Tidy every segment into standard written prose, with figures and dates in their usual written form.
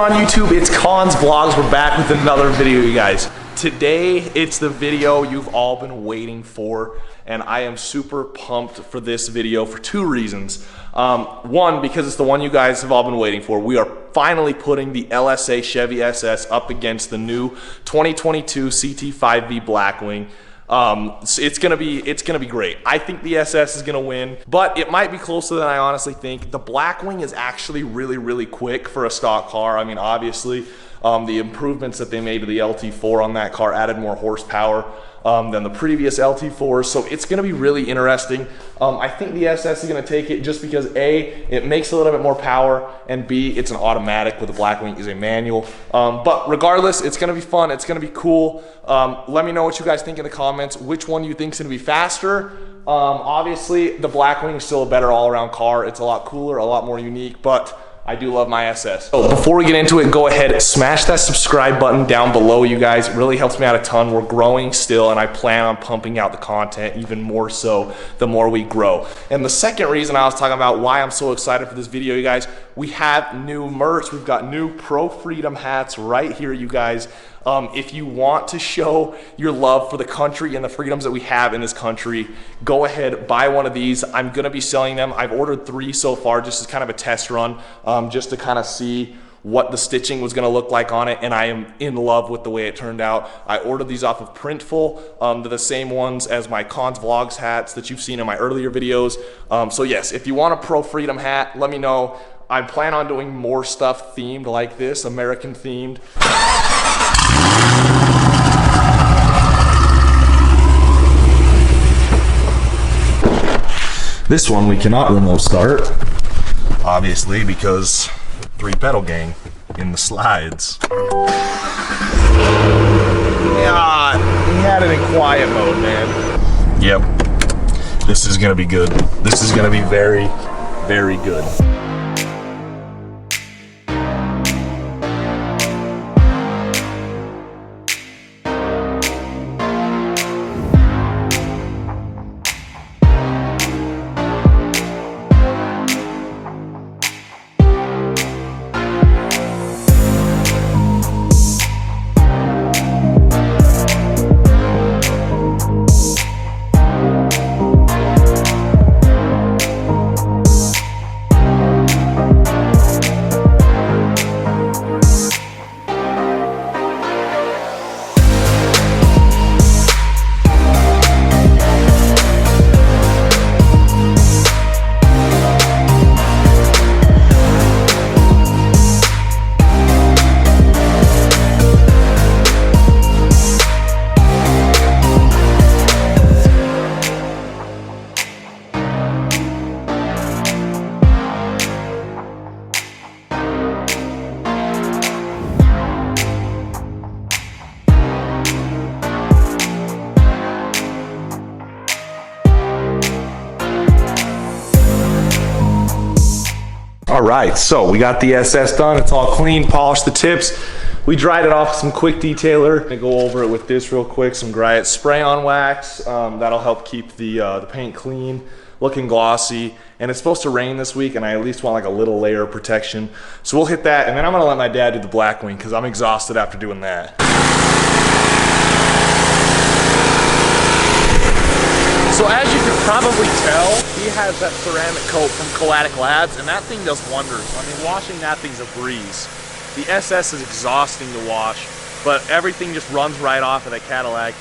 on YouTube? It's Khan's Vlogs. We're back with another video, you guys. Today, it's the video you've all been waiting for, and I am super pumped for this video for two reasons. One, because it's the one you guys have all been waiting for. We are finally putting the LSA Chevy SS up against the new 2022 CT5-V Blackwing. It's gonna be great. I think the SS is gonna win, but it might be closer than I honestly think. The Blackwing is actually really quick for a stock car. I mean, obviously, the improvements that they made to the LT4 on that car added more horsepower than the previous LT4s, so it's gonna be really interesting. I think the SS is gonna take it just because A, it makes a little bit more power, and B, it's an automatic with the Blackwing is a manual. But regardless, it's gonna be fun, it's gonna be cool. Let me know what you guys think in the comments, which one you think is gonna be faster. Obviously, the Blackwing is still a better all-around car. It's a lot cooler, a lot more unique, but I do love my SS. So before we get into it, go ahead, smash that subscribe button down below, you guys. It really helps me out a ton. We're growing still, and I plan on pumping out the content even more so the more we grow. And the second reason I was talking about why I'm so excited for this video, you guys, we have new merch. We've got new Pro Freedom hats right here, you guys. If you want to show your love for the country and the freedoms that we have in this country, go ahead, buy one of these. I'm gonna be selling them. I've ordered 3 so far, just as kind of a test run, just to kind of see what the stitching was gonna look like on it, and I am in love with the way it turned out. I ordered these off of Printful. They're the same ones as my Khan's Vlogs hats that you've seen in my earlier videos. So yes, if you want a Pro Freedom hat, let me know. I plan on doing more stuff themed like this, American themed. This one we cannot remote start, obviously, because 3-pedal gang in the slides. Yeah, we had it in quiet mode, man. Yep, this is gonna be good. This is gonna be very good. All right, so we got the SS done. It's all clean, polished the tips. We dried it off with some quick detailer. I'm gonna go over it with this real quick, some Griot spray-on wax. That'll help keep the paint clean, looking glossy. And it's supposed to rain this week, and I at least want like a little layer of protection. So we'll hit that, and then I'm gonna let my dad do the Blackwing because I'm exhausted after doing that. So as you can probably tell, he has that ceramic coat from Coatic Labs, and that thing does wonders. I mean, washing that thing's a breeze. The SS is exhausting to wash, but everything just runs right off of that Cadillac.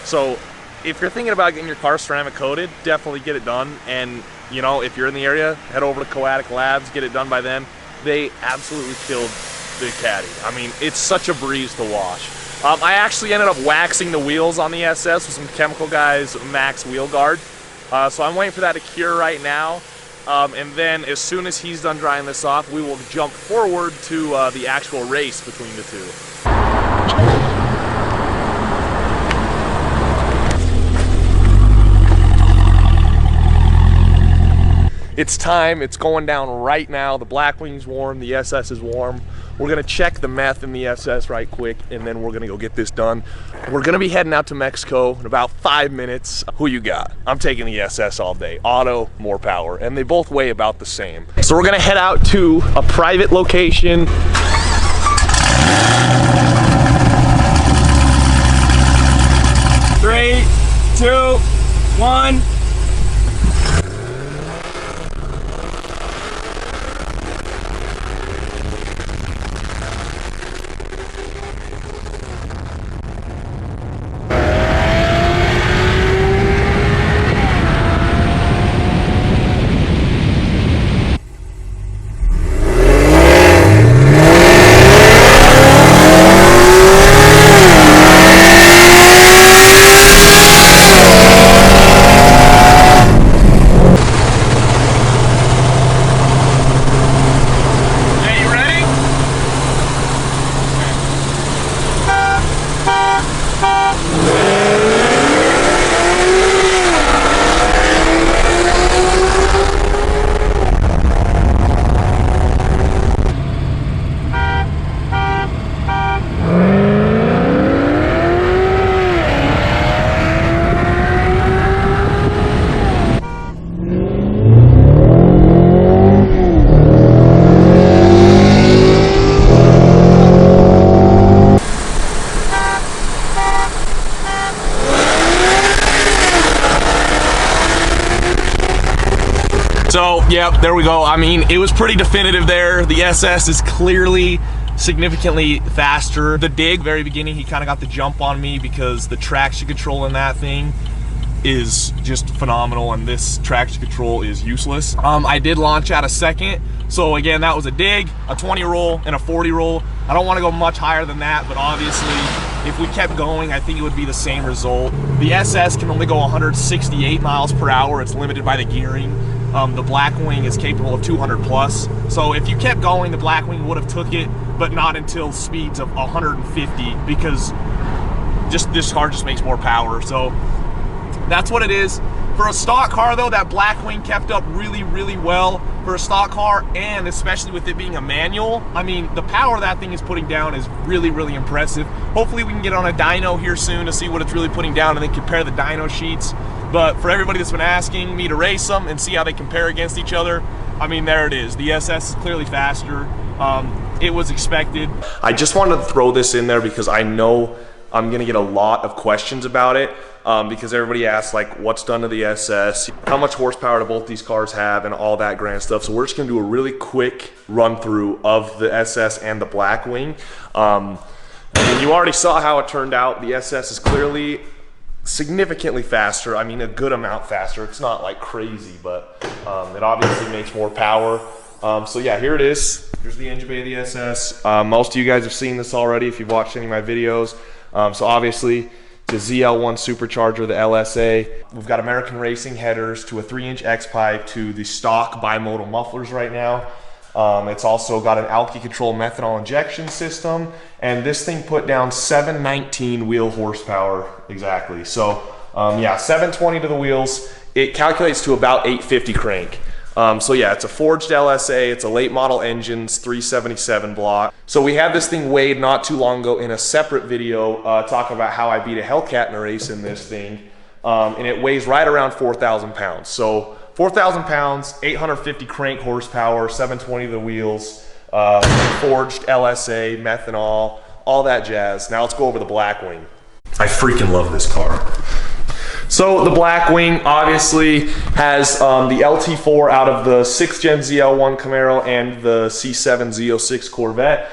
So if you're thinking about getting your car ceramic coated, definitely get it done. And you know, if you're in the area, head over to Coatic Labs, get it done by them. They absolutely killed the Caddy. I mean, it's such a breeze to wash. I actually ended up waxing the wheels on the SS with some Chemical Guys Max wheel guard. So I'm waiting for that to cure right now. And then as soon as he's done drying this off, we will jump forward to the actual race between the two. It's time, it's going down right now. The Blackwing's warm, the SS is warm. We're gonna check the meth in the SS right quick, and then we're gonna go get this done. We're gonna be heading out to Mexico in about 5 minutes. Who you got? I'm taking the SS all day. Auto, more power, and they both weigh about the same. So we're gonna head out to a private location. 1. So, yep, there we go. I mean, it was pretty definitive there. The SS is clearly significantly faster. The Dig, very beginning, he kind of got the jump on me because the traction control in that thing is just phenomenal, and this traction control is useless. I did launch out a second. So again, that was a Dig, a 20 roll, and a 40 roll. I don't want to go much higher than that, but obviously, if we kept going, I think it would be the same result. The SS can only go 168 miles per hour. It's limited by the gearing. The Blackwing is capable of 200 plus. So if you kept going, the Blackwing would have took it, but not until speeds of 150, because just this car just makes more power. So that's what it is. For a stock car though, that Blackwing kept up really, really well for a stock car, and especially with it being a manual. I mean, the power that thing is putting down is really, really impressive. Hopefully we can get on a dyno here soon to see what it's really putting down and then compare the dyno sheets. But for everybody that's been asking me to race them and see how they compare against each other, I mean, there it is. The SS is clearly faster. It was expected. I just wanted to throw this in there because I know I'm gonna get a lot of questions about it, because everybody asks like, what's done to the SS, how much horsepower do both these cars have, and all that grand stuff. So we're just gonna do a really quick run through of the SS and the Blackwing. And you already saw how it turned out. The SS is clearly significantly faster. I mean, a good amount faster. It's not like crazy, but it obviously makes more power. So yeah, here it is. Here's the engine bay of the SS. Most of you guys have seen this already if you've watched any of my videos. So obviously, to ZL1 supercharger, the LSA. We've got American Racing headers to a 3-inch X-pipe to the stock bimodal mufflers right now. It's also got an alky control methanol injection system, and this thing put down 719 wheel horsepower exactly. So yeah, 720 to the wheels. It calculates to about 850 crank. So yeah, it's a forged LSA, it's a late model engines, 377 block. So we had this thing weighed not too long ago in a separate video talking about how I beat a Hellcat in a race in this thing. And it weighs right around 4,000 pounds. So 4,000 pounds, 850 crank horsepower, 720 to the wheels, forged LSA, methanol, all that jazz. Now let's go over the Blackwing. I freaking love this car. So the Blackwing obviously has the LT4 out of the 6th gen ZL1 Camaro and the C7 Z06 Corvette.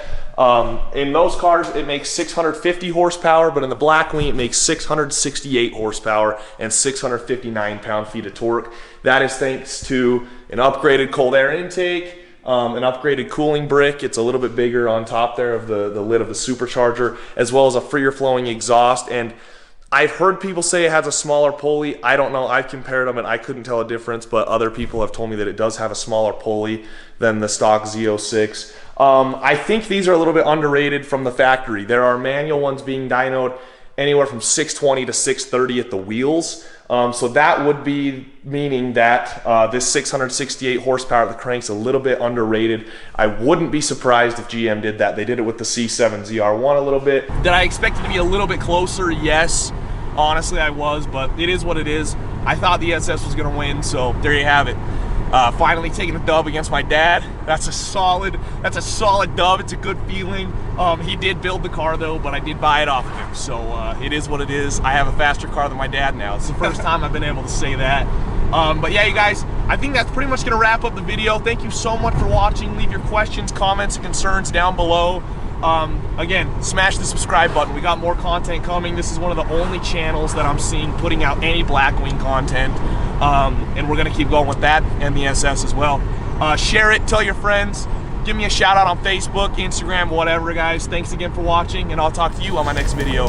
In those cars it makes 650 horsepower, but in the Blackwing it makes 668 horsepower and 659 pound-feet of torque. That is thanks to an upgraded cold air intake, an upgraded cooling brick. It's a little bit bigger on top there of the lid of the supercharger, as well as a freer flowing exhaust. And I've heard people say it has a smaller pulley. I don't know, I've compared them and I couldn't tell a difference, but other people have told me that it does have a smaller pulley than the stock Z06. I think these are a little bit underrated from the factory. There are manual ones being dynoed anywhere from 620 to 630 at the wheels. So that would be meaning that this 668 horsepower at the crank's a little bit underrated. I wouldn't be surprised if GM did that. They did it with the C7 ZR1 a little bit. Did I expect it to be a little bit closer? Yes. Honestly, I was, but it is what it is. I thought the SS was going to win, so there you have it. Finally taking a dub against my dad. That's a solid dub. It's a good feeling. He did build the car though, but I did buy it off of him. So it is what it is. I have a faster car than my dad now. It's the first time I've been able to say that. But yeah, you guys, I think that's pretty much gonna wrap up the video. Thank you so much for watching. Leave your questions, comments, and concerns down below. Again, smash the subscribe button. We got more content coming. This is one of the only channels that I'm seeing putting out any Blackwing content. And we're gonna keep going with that and the SS as well. Share it, tell your friends, give me a shout out on Facebook, Instagram, whatever, guys. Thanks again for watching, and I'll talk to you on my next video.